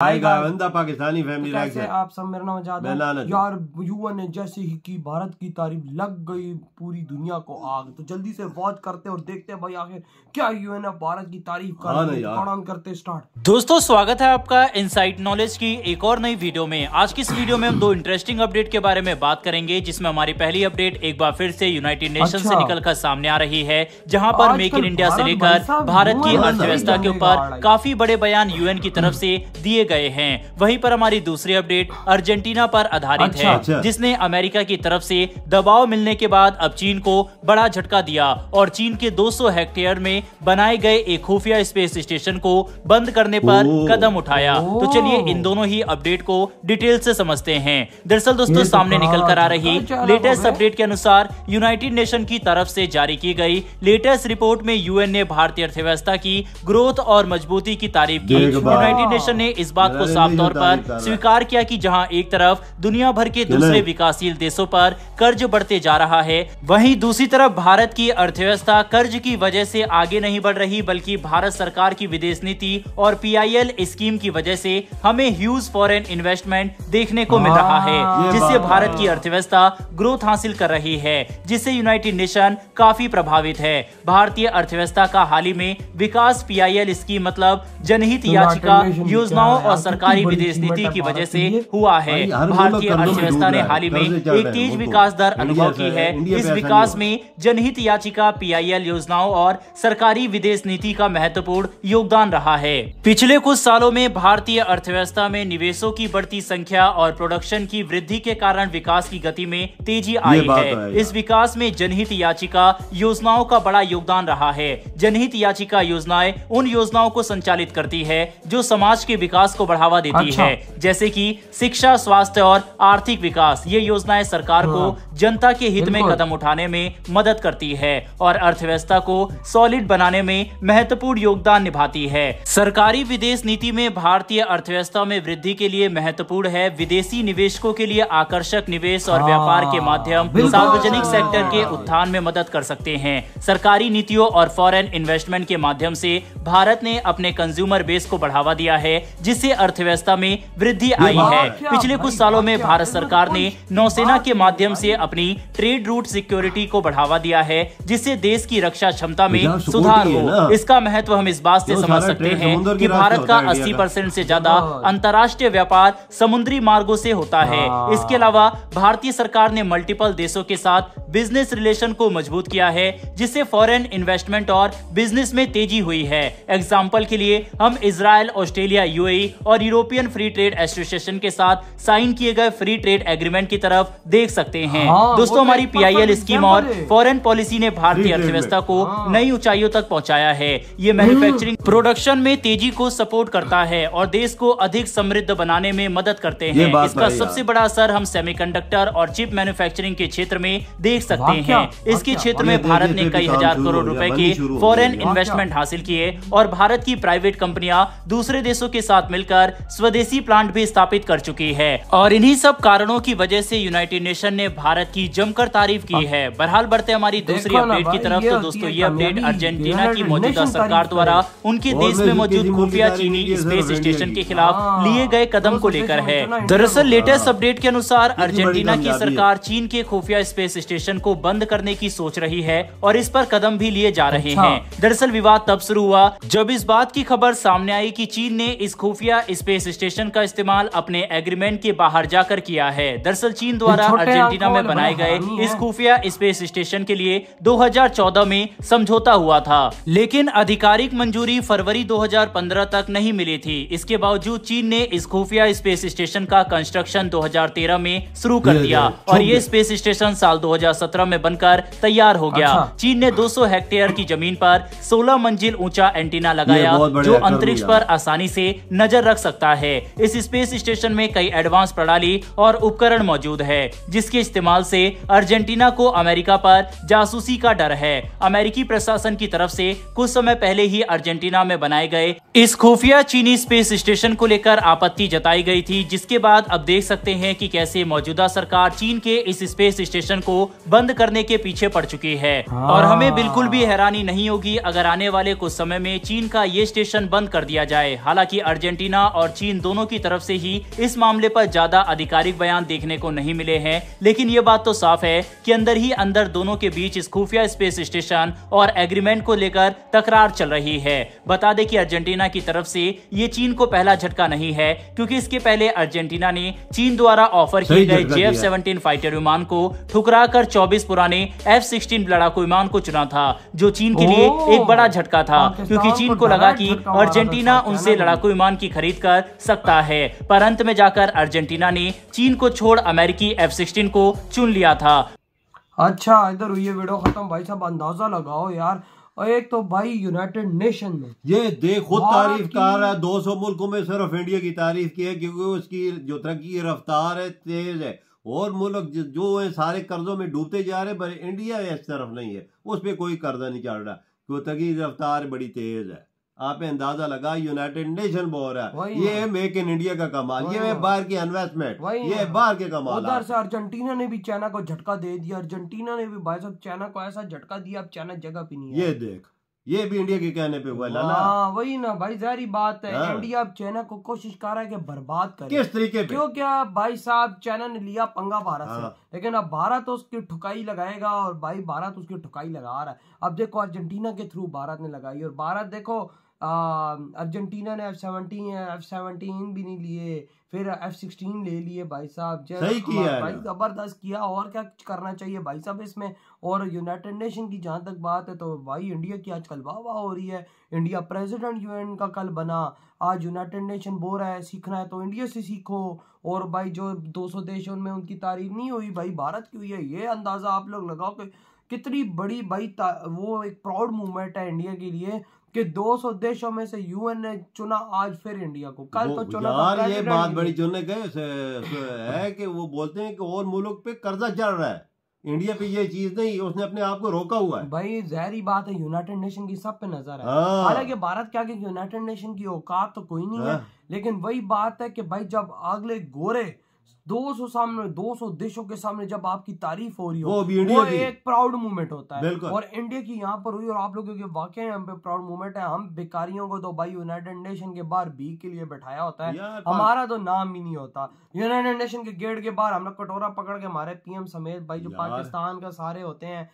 Hi guys, Pakistani family तो कैसे आप सब। मेरा नाम आजाद यार। यूएन ने जैसे ही की भारत की तारीफ लग गई पूरी दुनिया को आग। तो जल्दी से वॉच करते और देखते हैं भाई आखिर क्या यूएन ने भारत की तारीफ करते स्टार्ट। दोस्तों स्वागत है आपका इनसाइट नॉलेज की एक और नई वीडियो में। आज की इस वीडियो में हम दो इंटरेस्टिंग अपडेट के बारे में बात करेंगे, जिसमें हमारी पहली अपडेट एक बार फिर से यूनाइटेड नेशन से निकलकर सामने आ रही है, जहां पर मेक इन इंडिया से लेकर भारत की अर्थव्यवस्था के ऊपर काफी बड़े बयान यूएन की तरफ से दिए गए हैं। वहीं पर हमारी दूसरी अपडेट अर्जेंटीना पर आधारित है, जिसने अमेरिका की तरफ से दबाव मिलने के बाद अब चीन को बड़ा झटका दिया और चीन के 200 हेक्टेयर में बनाए गए एक खुफिया स्पेस स्टेशन को बंद करने पर कदम उठाया। तो चलिए इन दोनों ही अपडेट को डिटेल से समझते हैं। दरअसल दोस्तों सामने निकल कर आ रही लेटेस्ट अपडेट के अनुसार यूनाइटेड नेशन की तरफ से जारी की गई लेटेस्ट रिपोर्ट में यूएन ने भारतीय अर्थव्यवस्था की ग्रोथ और मजबूती की तारीफ की। यूनाइटेड नेशन ने इस बात को साफ तौर पर स्वीकार किया कि जहां एक तरफ दुनिया भर के दूसरे विकासशील देशों पर कर्ज बढ़ते जा रहा है, वहीं दूसरी तरफ भारत की अर्थव्यवस्था कर्ज की वजह से आगे नहीं बढ़ रही, बल्कि भारत सरकार की विदेश नीति और पीआईएल स्कीम की वजह से हमें ह्यूज फॉरेन इन्वेस्टमेंट देखने को मिल रहा है, जिससे भारत की अर्थव्यवस्था ग्रोथ हासिल कर रही है, जिससे यूनाइटेड नेशन काफी प्रभावित है। भारतीय अर्थव्यवस्था का हाल ही में विकास पीआईएल स्कीम मतलब जनहित याचिका योजनाओं और सरकारी विदेश नीति की वजह से हुआ है। भारतीय अर्थव्यवस्था ने हाल ही में एक तेज विकास दर अनुभव की है। इस विकास में जनहित याचिका, पीआईएल योजनाओं और सरकारी विदेश नीति का महत्वपूर्ण योगदान रहा है। पिछले कुछ सालों में भारतीय अर्थव्यवस्था में निवेशों की बढ़ती संख्या और प्रोडक्शन की वृद्धि के कारण विकास की गति में तेजी आई है। इस विकास में जनहित याचिका योजनाओं का बड़ा योगदान रहा है। जनहित याचिका योजनाएं उन योजनाओं को संचालित करती है जो समाज के विकास को बढ़ावा देती है, जैसे कि शिक्षा, स्वास्थ्य और आर्थिक विकास। ये योजनाएं सरकार को जनता के हित में कदम उठाने में मदद करती है और अर्थव्यवस्था को सॉलिड बनाने में महत्वपूर्ण योगदान निभाती है। सरकारी विदेश नीति में भारतीय अर्थव्यवस्था में वृद्धि के लिए महत्वपूर्ण है। विदेशी निवेशकों के लिए आकर्षक निवेश और व्यापार के माध्यम सार्वजनिक सेक्टर के उत्थान में मदद कर सकते हैं। सरकारी नीतियों और फॉरेन इन्वेस्टमेंट के माध्यम से भारत ने अपने कंज्यूमर बेस को बढ़ावा दिया है, जिससे अर्थव्यवस्था में वृद्धि आई है। पिछले कुछ सालों में भारत सरकार ने नौसेना के माध्यम से अपनी ट्रेड रूट सिक्योरिटी को बढ़ावा दिया है, जिससे देश की रक्षा क्षमता में सुधार हो। इसका महत्व हम इस बात से समझ सकते हैं कि भारत का 80% से ज्यादा अंतर्राष्ट्रीय व्यापार समुद्री मार्गों से होता है। इसके अलावा भारतीय सरकार ने मल्टीपल देशों के साथ बिजनेस रिलेशन को मजबूत किया है, जिससे फॉरेन इन्वेस्टमेंट और बिजनेस में तेजी हुई है। एग्जाम्पल के लिए हम इजराइल, ऑस्ट्रेलिया, यूएई और यूरोपियन फ्री ट्रेड एसोसिएशन के साथ साइन किए गए फ्री ट्रेड एग्रीमेंट की तरफ देख सकते हैं। दोस्तों हमारी पीआईएल स्कीम और फॉरेन पॉलिसी ने भारतीय अर्थव्यवस्था को नई ऊंचाइयों तक पहुंचाया है। ये मैन्युफैक्चरिंग प्रोडक्शन में तेजी को सपोर्ट करता है और देश को अधिक समृद्ध बनाने में मदद करते हैं। इसका सबसे बड़ा असर हम सेमीकंडक्टर और चिप मैन्युफैक्चरिंग के क्षेत्र में देख सकते हैं। इसके क्षेत्र में भारत ने कई हजार करोड़ रुपए के फॉरेन इन्वेस्टमेंट हासिल किए और भारत की प्राइवेट कंपनियां दूसरे देशों के साथ मिलकर स्वदेशी प्लांट भी स्थापित कर चुकी है। और इन्हीं सब कारणों की वजह से यूनाइटेड नेशन ने भारत की जमकर तारीफ की है। बहरहाल बढ़ते हमारी दूसरी अपडेट की तरफ। तो दोस्तों ये अपडेट अर्जेंटीना की मौजूदा सरकार द्वारा उनके देश में मौजूद खुफिया चीनी स्पेस स्टेशन के खिलाफ लिए गए कदम को लेकर है। दरअसल लेटेस्ट अपडेट के अनुसार अर्जेंटीना की सरकार चीन के खुफिया स्पेस स्टेशन को बंद करने की सोच रही है और इस पर कदम भी लिए जा रहे हैं। दरअसल विवाद तब शुरू हुआ जब इस बात की खबर सामने आई कि चीन ने इस खुफिया स्पेस स्टेशन का इस्तेमाल अपने एग्रीमेंट के बाहर जाकर किया है। दरअसल चीन द्वारा अर्जेंटीना में बनाए गए इस खुफिया स्पेस स्टेशन के लिए 2014 में समझौता हुआ था, लेकिन आधिकारिक मंजूरी फरवरी 2015 तक नहीं मिली थी। इसके बावजूद चीन ने इस खुफिया स्पेस स्टेशन का कंस्ट्रक्शन 2013 में शुरू कर दिया और ये स्पेस स्टेशन साल 2017 में बनकर तैयार हो गया। चीन ने 200 हेक्टेयर की जमीन पर 16 मंजिल ऊंचा एंटीना लगाया, जो अंतरिक्ष पर आसानी से नजर रख सकता है। इस स्पेस स्टेशन में कई एडवांस प्रणाली और उपकरण मौजूद है, जिसके इस्तेमाल से अर्जेंटीना को अमेरिका पर जासूसी का डर है। अमेरिकी प्रशासन की तरफ से कुछ समय पहले ही अर्जेंटीना में बनाए गए इस खुफिया चीनी स्पेस स्टेशन को लेकर आपत्ति जताई गई थी, जिसके बाद अब देख सकते हैं कि कैसे मौजूदा सरकार चीन के इस स्पेस स्टेशन को बंद करने के पीछे पड़ चुकी है। और हमें बिल्कुल भी हैरानी नहीं होगी अगर आने वाले कुछ समय में चीन का ये स्टेशन बंद कर दिया जाए। हालांकि अर्जेंटीना अर्जेंटीना और चीन दोनों की तरफ से ही इस मामले पर ज्यादा आधिकारिक बयान देखने को नहीं मिले हैं, लेकिन ये बात तो साफ है कि अंदर ही अंदर दोनों के बीच इस खुफिया स्पेस स्टेशन और एग्रीमेंट को लेकर तकरार चल रही है। बता दें कि अर्जेंटीना की तरफ से ये चीन को पहला झटका नहीं है, क्योंकि इसके पहले अर्जेंटीना ने चीन द्वारा ऑफर किए गए JF-17 फाइटर विमान को ठुकराकर 24 पुराने F-16 लड़ाकू विमान को चुना था, जो चीन के लिए एक बड़ा झटका था, क्योंकि चीन को लगा कि अर्जेंटीना उनसे लड़ाकू विमान की खरीद कर सकता है। पर अंत में जाकर अर्जेंटीना ने चीन को छोड़ अमेरिकी F-16 को चुन लिया था। अच्छा, इधर हुई है वीडियो खत्म। भाई साहब अंदाजा लगाओ यार, और एक तो भाई यूनाइटेड नेशन में ये देख खुद तारीफ कर रहा है, 200 मुल्कों में सिर्फ इंडिया की तारीफ की है, क्योंकि उसकी जो तरक्की की रफ्तार है तेज है, और मुल्क जो है सारे कर्जों में डूबते जा रहे हैं, पर इंडिया इस तरफ नहीं है, उस पर कोई कर्जा नहीं चढ़ रहा, क्योंकि तरक्की की रफ्तार बड़ी तेज है। आप अंदाजा लगा, यूनाइटेड नेशन बोल रहा है ये मेक इन इंडिया का कमाल, ये बाहर की इन्वेस्टमेंट, ये बाहर के कमाल। उधर से अर्जेंटीना ने भी चाइना को झटका दे दिया, अर्जेंटीना ने भी भाई साहब चाइना को ऐसा झटका दिया, अब चाइना जगह पे नहीं है। ये देख, ये भी इंडिया के कहने पे हुआ लाला। वही ना भाई, जारी बात है। इंडिया अब चाइना को कोशिश कर रहा है कि बर्बाद करे। किस तरीके पे? क्यों क्या भाई साहब, चाइना ने लिया पंगा भारत से, लेकिन अब भारत तो उसकी ठुकाई लगाएगा, और भाई भारत उसकी ठुकाई लगा रहा है। अब देखो अर्जेंटीना के थ्रू भारत ने लगाई, और भारत देखो अर्जेंटीना ने F-17 भी नहीं लिए, फिर F-16 ले लिए भाई साहब। सही किया भाई, जबरदस्त किया, और क्या करना चाहिए भाई साहब इसमें। और यूनाइटेड नेशन की जहां तक बात है तो भाई इंडिया की आजकल वाह हो रही है। इंडिया प्रेसिडेंट UN का कल बना, आज यूनाइटेड नेशन बोल रहा है सीखना है तो इंडिया से सीखो। और भाई जो 200 देश उनमें उनकी तारीफ नहीं हुई, भाई भारत की हुई है। ये अंदाजा आप लोग लगाओ कि कितनी बड़ी भाई वो एक प्राउड मूवमेंट है इंडिया के लिए कि 200 देशों में से UN ने चुना आज फिर इंडिया को। कल तो चुना यार, ये बात बड़ी चुनने गए है कि वो बोलते हैं कि और मुल्क पे कर्जा चढ़ रहा है, इंडिया पे ये चीज नहीं, उसने अपने आप को रोका हुआ है। भाई जहरी बात है, यूनाइटेड नेशन की सब पे नजर है। हालांकि भारत के आगे यूनाइटेड नेशन की औकात तो कोई नहीं है, लेकिन वही बात है कि भाई जब अगले गोरे 200 देशों के सामने जब आपकी तारीफ हो रही हो, वो एक प्राउड मूवमेंट होता है। और इंडिया की यहाँ पर हुई, और आप लोगों के वाकई हम पे प्राउड मूवमेंट है। हम बेकारियों को तो भाई यूनाइटेड नेशन के बाहर भीख के लिए बैठाया होता है, हमारा तो नाम ही नहीं होता। यूनाइटेड नेशन के गेट के बाहर हम लोग कटोरा पकड़ के हमारे PM समेत भाई जो पाकिस्तान का सारे होते हैं,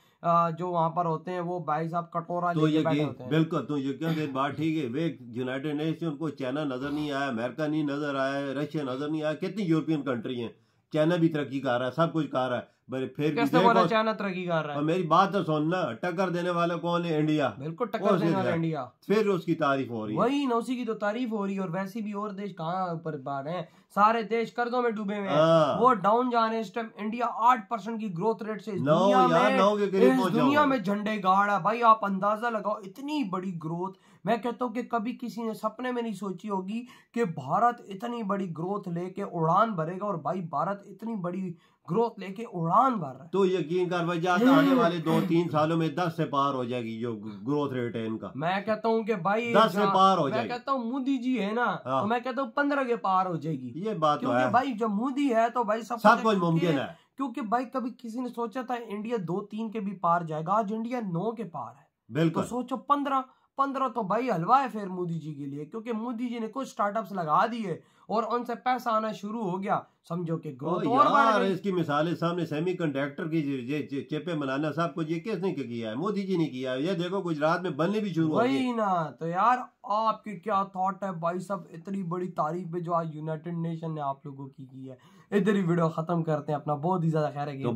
जो वहाँ पर होते हैं, वो भाई साहब कटोरा लेके बैठे होते हैं। बिल्कुल, तो ये क्या बात ठीक है। वे यूनाइटेड नेशन को चाइना नजर नहीं आया, अमेरिका नहीं नजर आया, रशिया नजर नहीं आया, कितनी यूरोपियन कंट्री हैं, चाइना भी तरक्की कर रहा है, सब कुछ कर रहा है, फिर भी चाइना तरक्की कर रहा है। मेरी बात तो सुनना, टक्कर देने वाला कौन है? इंडिया। बिल्कुल टक्कर देने वाला इंडिया, फिर उसकी तारीफ हो रही है। वही ना, उसी की तो तारीफ हो रही है। और वैसे भी और देश कहाँ ऊपर बाढ़ हैं, सारे देश कर्जों में डूबे हुए हैं, वो डाउन जा रहे हैं इस टाइम। इंडिया 8% की ग्रोथ रेट से इस दुनिया में झंडे गाड़ है। भाई आप अंदाजा लगाओ, इतनी बड़ी ग्रोथ, मैं कहता हूँ कि कभी किसी ने सपने में नहीं सोची होगी कि भारत इतनी बड़ी ग्रोथ लेके उड़ान भरेगा। और भाई भारत इतनी बड़ी ग्रोथ लेके उड़ान भर रहा है, तो यकीन कर भाई आने वाले 2-3 सालों में 10 से पार हो जाएगी जो ग्रोथ रेट है इनका। मैं कहता हूँ कि भाई 10 से पार हो जाएगी। मैं कहता हूँ मोदी जी है ना, तो मैं कहता हूँ 15 के पार हो जाएगी। ये बात तो है भाई जब मोदी है तो भाई सब कुछ मुमकिन है। क्योंकि भाई कभी किसी ने सोचा था इंडिया 2-3 के भी पार जाएगा, आज इंडिया 9 के पार है। बिल्कुल, तो सोचो 15 तो भाई हलवा है फिर मोदी जी के लिए, क्योंकि मोदी जी ने कुछ स्टार्टअप्स लगा दिए और उनसे पैसा आना शुरू हो गया, समझो कि ग्रोथ और बढ़ गई। इसकी मिसालें सामने, सेमीकंडक्टर की चिपें बनाना सब कुछ ये किसने किया है? मोदी जी ने किया है। ये देखो गुजरात में बनने भी शुरू हो गई। वही ना, तो यार आपके क्या थॉट है भाई सब, इतनी बड़ी तारीफ है जो आज यूनाइटेड नेशन ने आप लोगों की है। इधर ही वीडियो खत्म करते हैं अपना, बहुत ही ज्यादा खैर है।